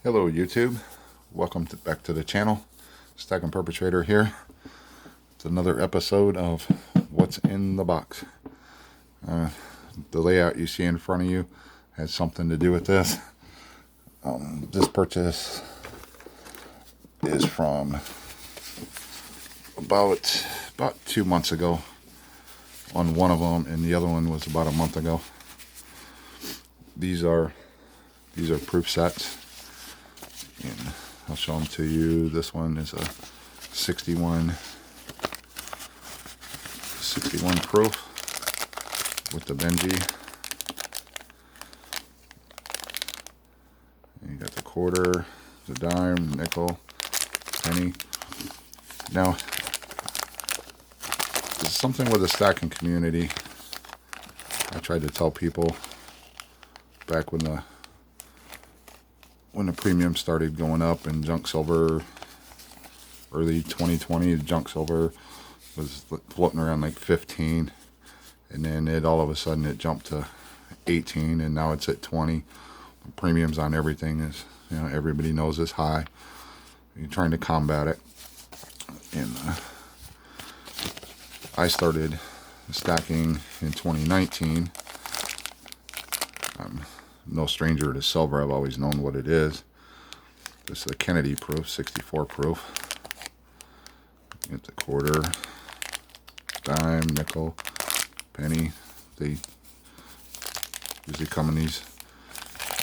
Hello YouTube, welcome back to the channel. Stack and Perpetrator here. It's another episode of What's in the Box. The layout you see in front of you has something to do with this. This purchase is from about 2 months ago on one of them, and the other one was about a month ago. These are proof sets. And I'll show them to you. This one is a 61 proof with the Benji. And you got the quarter, the dime, nickel, penny. Now, there's something with the stacking community. I tried to tell people back when the premium started going up and junk silver, early 2020, junk silver was floating around like 15, and then all of a sudden it jumped to 18, and now it's at 20. The premiums on everything is, everybody knows is high. You're trying to combat it. And I started stacking in 2019. No stranger to silver. I've always known what it is. This is the Kennedy proof, 64 proof. Get the quarter, dime, nickel, penny. They usually come in these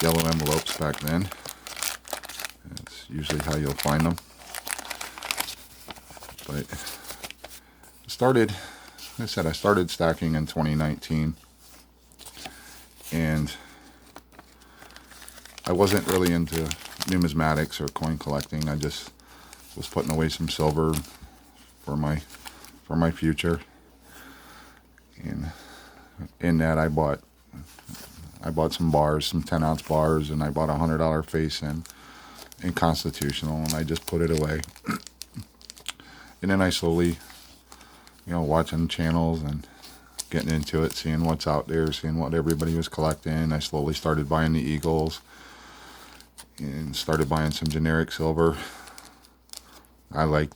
yellow envelopes back then. That's usually how you'll find them. But I started stacking in 2019, and I wasn't really into numismatics or coin collecting. I just was putting away some silver for my future. And in that, I bought some bars, some 10-ounce bars, and I bought a $100 face in Constitutional, and I just put it away. And then I slowly, watching channels and getting into it, seeing what's out there, seeing what everybody was collecting. I slowly started buying the Eagles and started buying some generic silver. I like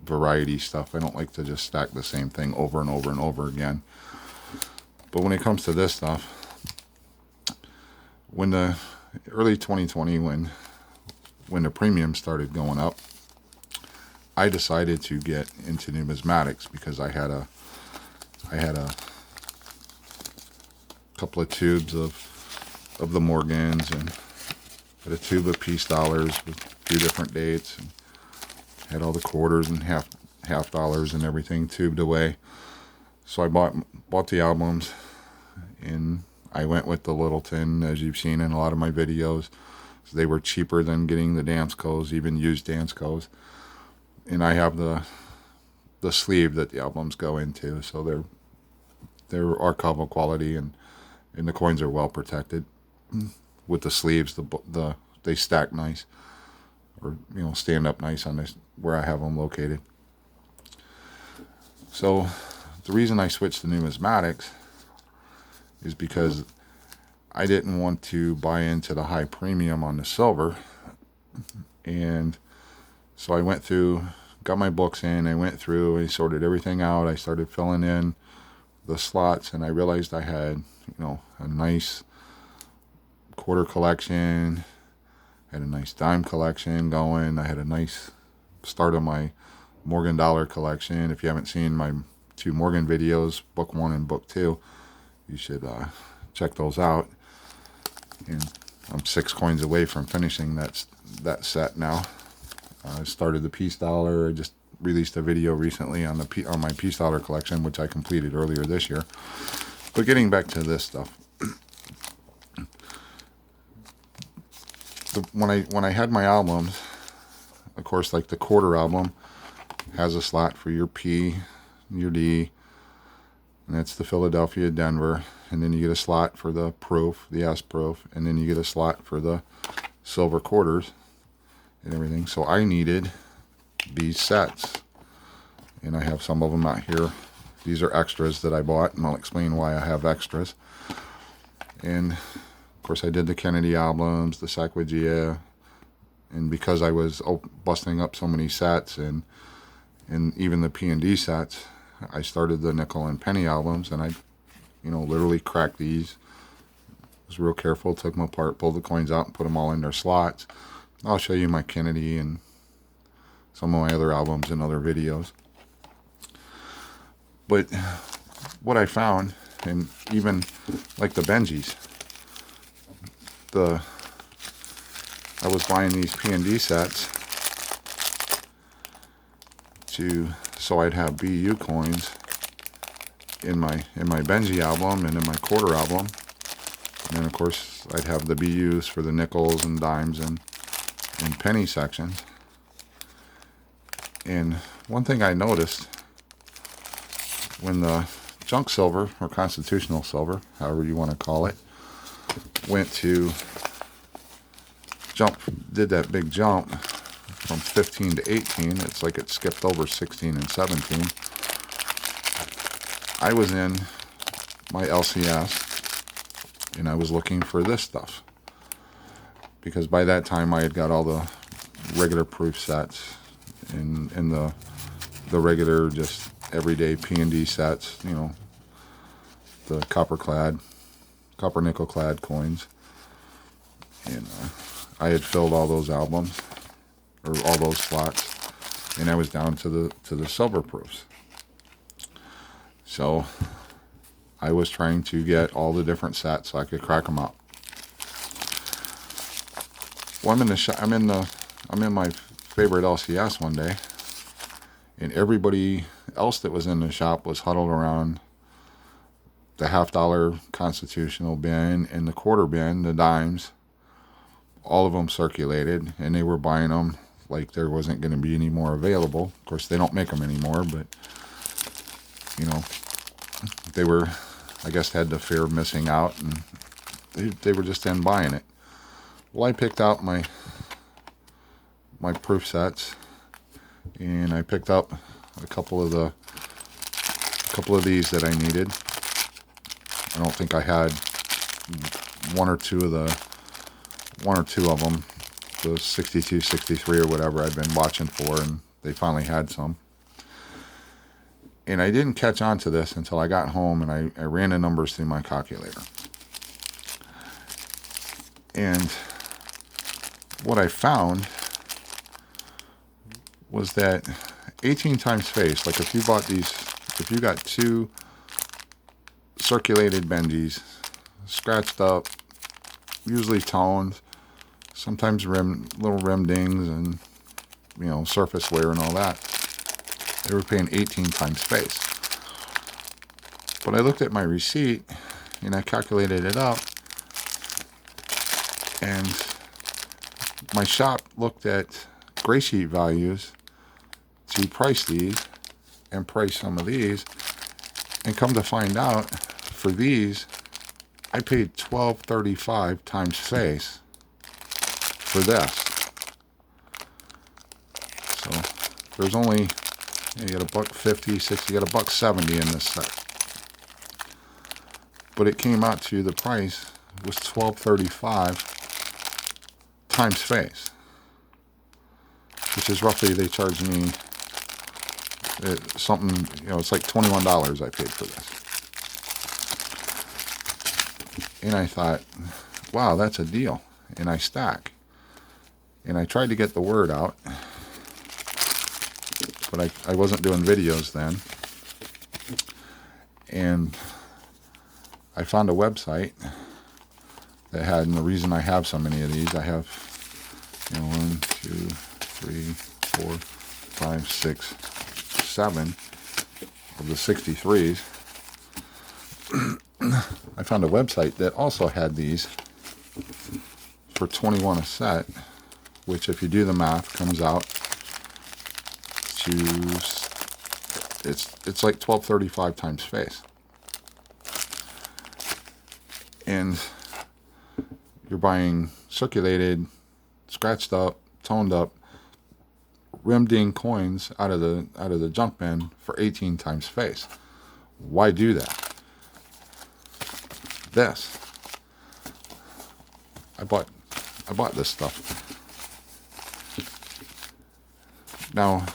variety stuff. I don't like to just stack the same thing over and over and over again. But when it comes to this stuff, when the early 2020, when the premium started going up, I decided to get into numismatics because I had a couple of tubes of the Morgans, and had a tube of peace dollars with a few different dates, and had all the quarters and half dollars and everything tubed away. So I bought the albums, and I went with the Littleton, as you've seen in a lot of my videos. So they were cheaper than getting the Danskos, even used Danskos. And I have the sleeve that the albums go into, so they're archival quality, and the coins are well protected. With the sleeves, they stack nice, or stand up nice on this where I have them located. So the reason I switched to numismatics is because I didn't want to buy into the high premium on the silver, and so I went through, got my books in, I went through, I sorted everything out, I started filling in the slots, and I realized I had a nice quarter collection, had a nice dime collection going. I had a nice start of my Morgan dollar collection. If you haven't seen my 2 Morgan videos, book 1 and book 2, you should check those out. And I'm 6 coins away from finishing that set now. I started the peace dollar. I just released a video recently on my peace dollar collection, which I completed earlier this year. But getting back to this stuff, when I had my albums, of course, like the quarter album has a slot for your P, your D, and that's the Philadelphia, Denver, and then you get a slot for the proof, the S proof, and then you get a slot for the silver quarters and everything. So I needed these sets, and I have some of them out here. These are extras that I bought, and I'll explain why I have extras. And Of course, I did the Kennedy albums, the Sacagawea, and because I was busting up so many sets and even the P&D sets, I started the nickel and penny albums, and I, literally cracked these. Was real careful, took them apart, pulled the coins out, and put them all in their slots. I'll show you my Kennedy and some of my other albums and other videos. But what I found, and even like the Benjis, I was buying these P&D sets so I'd have BU coins in my Benji album and in my quarter album. And then of course I'd have the BUs for the nickels and dimes and penny sections. And one thing I noticed, when the junk silver, or constitutional silver, however you want to call it, did that big jump from 15 to 18, it's like it skipped over 16 and 17. I was in my LCS and I was looking for this stuff, because by that time I had got all the regular proof sets and the regular just everyday P&D sets, the copper nickel clad coins, and I had filled all those albums, or all those slots, and I was down to the silver proofs. So I was trying to get all the different sets so I could crack them up. Well, I'm in my favorite LCS one day, and everybody else that was in the shop was huddled around the $50 constitutional bin and the quarter bin, the dimes. All of them circulated, and they were buying them like there wasn't going to be any more available. Of course, they don't make them anymore, but they were, I guess, had the fear of missing out, and they were just in buying it. Well, I picked out my proof sets, and I picked up a couple of these that I needed. I don't think I had one or two of them, the 62, 63 or whatever I'd been watching for, and they finally had some. And I didn't catch on to this until I got home and I ran the numbers through my calculator. And what I found was that 18 times face, like if you got two circulated Benjis, scratched up, usually toned, sometimes little rim dings and surface wear and all that, they were paying 18 times face. But I looked at my receipt and I calculated it up, and my shop looked at gray sheet values to price these and price some of these, and come to find out, for these I paid $12.35 times face for this. So there's only, you get $1.50, 60, you get $1.70 in this set. But it came out to, the price was $12.35 times face, which is roughly, they charged me something, it's like $21 I paid for this. And I thought, wow, that's a deal. And I stack. And I tried to get the word out, but I wasn't doing videos then. And I found a website that had, and the reason I have so many of these, I have 1, 2, 3, 4, 5, 6, 7 of the 63s. I found a website that also had these for $21 a set, which, if you do the math, comes out to, it's like $12.35 times face. And you're buying circulated, scratched up, toned up, rim ding coins out of the junk bin for 18 times face. Why do that? This. I bought this stuff. Now,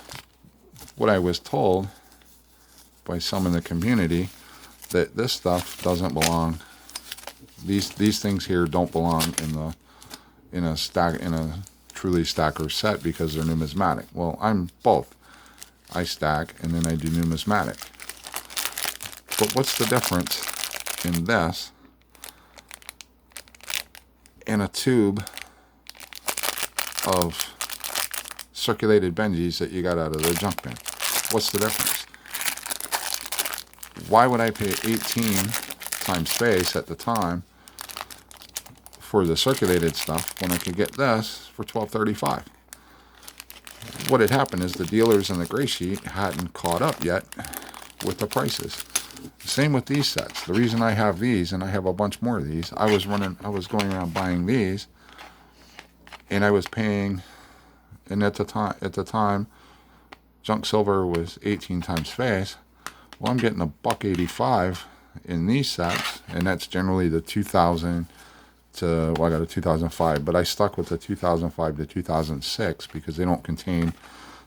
what I was told by some in the community, that this stuff doesn't belong. These things here don't belong in a truly stacker set because they're numismatic. Well, I'm both. I stack and then I do numismatic. But what's the difference in this and a tube of circulated Benjis that you got out of the junk bin? What's the difference? Why would I pay 18 times space at the time for the circulated stuff when I could get this for $12.35? What had happened is the dealers in the gray sheet hadn't caught up yet with the prices. Same with these sets. The reason I have these, and I have a bunch more of these, I was going around buying these, and I was paying, and at the time, junk silver was 18 times face. Well, I'm getting $1.85 in these sets, and that's generally the 2000 to, well, I got a 2005, but I stuck with the 2005 to 2006 because they don't contain,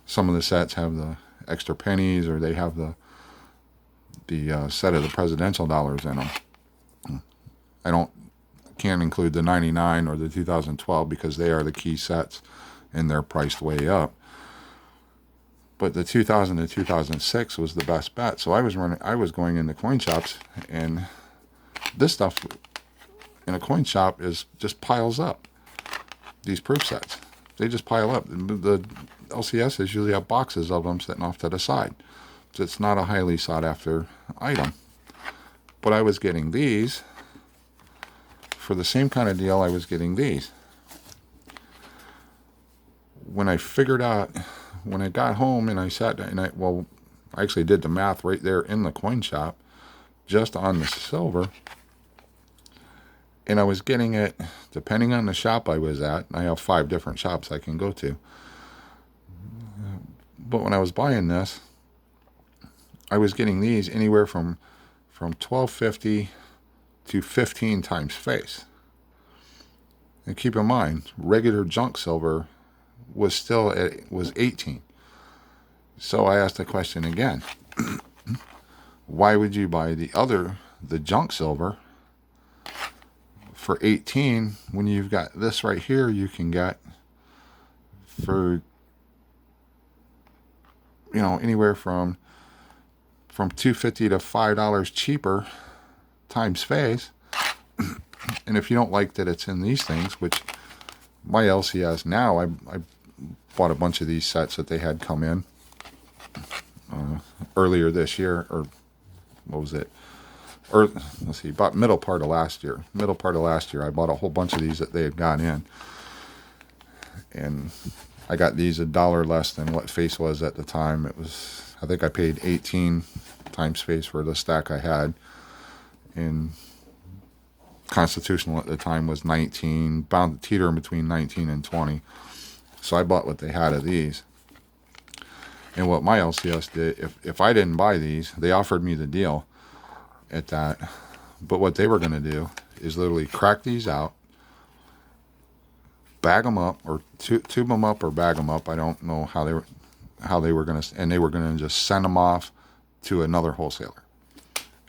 some of the sets have the extra pennies, or they have the set of the presidential dollars in them. Can't include the 99 or the 2012 because they are the key sets and they're priced way up. But the 2000 to 2006 was the best bet. So I was going into coin shops, and this stuff in a coin shop just piles up. These proof sets, they just pile up. The LCSs usually have boxes of them sitting off to the side. So it's not a highly sought after item. But I was getting these for the same kind of deal I was getting these. When I got home and I sat down, I actually did the math right there in the coin shop, just on the silver, and I was getting it, depending on the shop I was at, I have 5 different shops I can go to, but when I was buying this, I was getting these anywhere from $12.50 to 15 times face. And keep in mind, regular junk silver was 18. So I asked the question again. Why would you buy the junk silver for 18 when you've got this right here you can get for, anywhere from $2.50 to $5 cheaper times face? And if you don't like that it's in these things, which my LCS now, I bought a bunch of these sets that they had come in earlier this year, or what was it? Or let's see, about middle part of last year, I bought a whole bunch of these that they had got in, and I got these $1 less than what face was at the time. I think I paid 18 times face for the stack I had, and constitutional at the time was 19, bound to teeter in between 19 and 20. So I bought what they had of these. And what my LCS did, if I didn't buy these, they offered me the deal at that. But what they were going to do is literally crack these out, bag them up, or tube them up or bag them up. I don't know how they were going to, and they were going to just send them off to another wholesaler.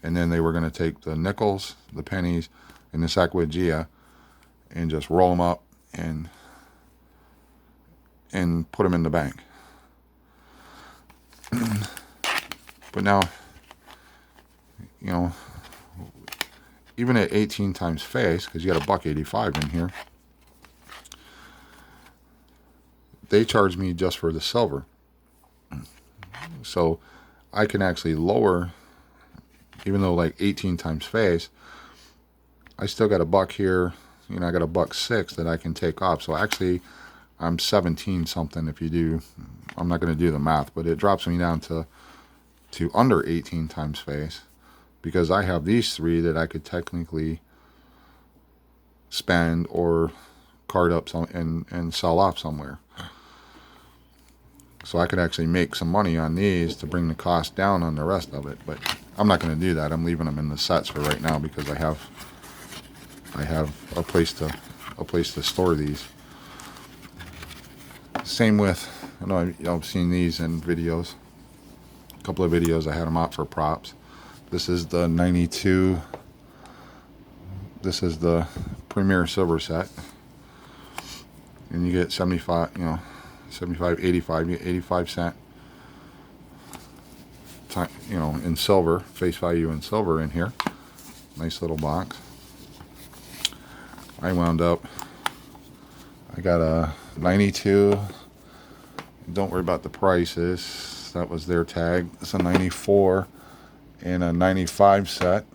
And then they were going to take the nickels, the pennies, and the Sacagawea and just roll them up and put them in the bank. But now, even at 18 times face, because you got $1.85 in here, they charge me just for the silver. So I can actually lower, even though like 18 times face, I still got $1 here. I got $1.06 that I can take off. So actually, I'm 17 something if you do. I'm not going to do the math, but it drops me down to under 18 times face, because I have these 3 that I could technically spend or card up and sell off somewhere. So I could actually make some money on these to bring the cost down on the rest of it. But I'm not going to do that. I'm leaving them in the sets for right now because I have a place a place to store these. Same with, I know I've seen these in videos. A couple of videos I had them out for props. This is the 92. This is the Premier Silver set. And you get 75, 85, you get 85 cent, in silver, face value in silver in here. Nice little box. I got a 92. Don't worry about the prices. That was their tag. It's a 94 and a 95 set.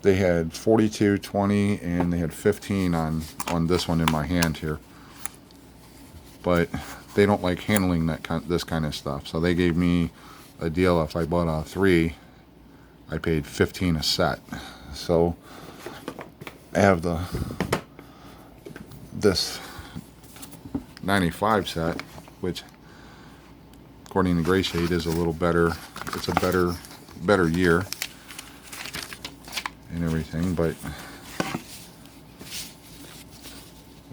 They had 42, 20, and they had 15 on this one in my hand here. But they don't like handling this kind of stuff. So they gave me a deal. If I bought a 3, I paid 15 a set. So I have this 95 set, which according to Gray Shade is a little better. It's a better year and everything, but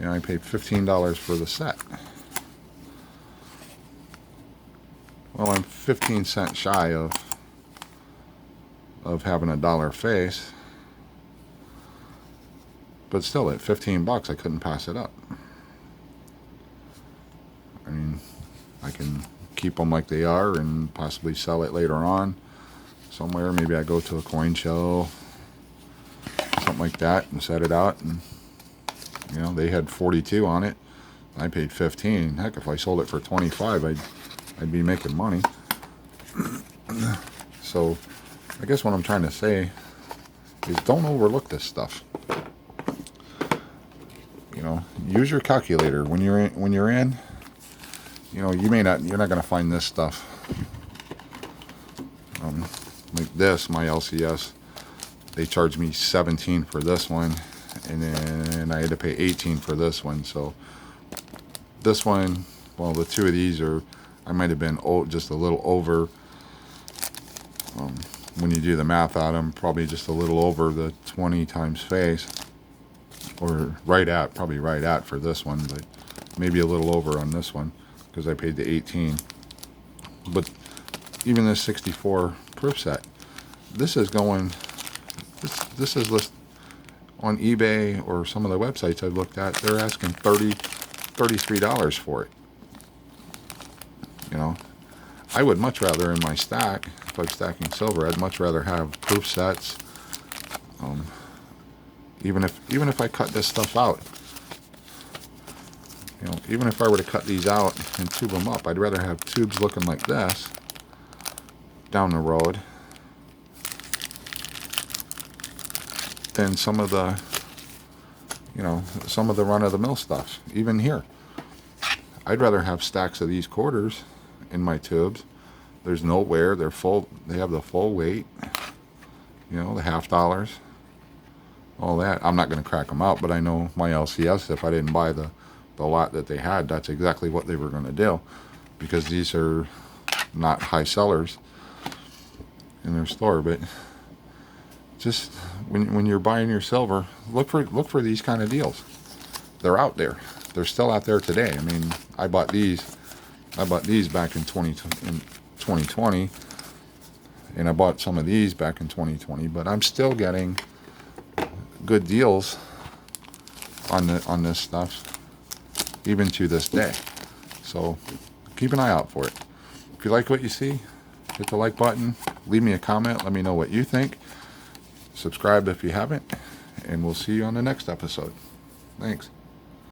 I paid $15 for the set. Well, I'm 15 cents shy of having a dollar face, but still at 15 bucks I couldn't pass it up. I mean, I can keep them like they are and possibly sell it later on somewhere. Maybe I go to a coin show, something like that, and set it out, and they had 42 on it. I paid 15. Heck, if I sold it for 25, I'd be making money. So I guess what I'm trying to say is don't overlook this stuff. Use your calculator when you're in. You're not going to find this stuff. Like this, my LCS, they charged me 17 for this one, and then I had to pay 18 for this one. So this one, well, the two of these I might have been just a little over. When you do the math on them, probably just a little over the 20 times face, or probably right at for this one, but maybe a little over on this one because I paid the 18. But even this 64 proof set, this is list on eBay or some of the websites I've looked at. They're asking $33 for it. I would much rather in my stack, if I'm stacking silver, I'd much rather have proof sets. Even if I cut this stuff out, even if I were to cut these out and tube them up, I'd rather have tubes looking like this down the road than some of the run-of-the-mill stuff. Even here, I'd rather have stacks of these quarters in my tubes. There's no wear. They're full. They have the full weight. The $half, all that. I'm not going to crack them out, but I know my LCS, if I didn't buy the lot that they had, that's exactly what they were going to do, because these are not high sellers in their store. But just when you're buying your silver, look for these kind of deals. They're out there. They're still out there today. I mean, I bought these back in 2020, and I bought some of these back in 2020, but I'm still getting good deals on this stuff even to this day. So keep an eye out for it. If you like what you see, hit the like button, leave me a comment, let me know what you think. Subscribe if you haven't, and we'll see you on the next episode. Thanks.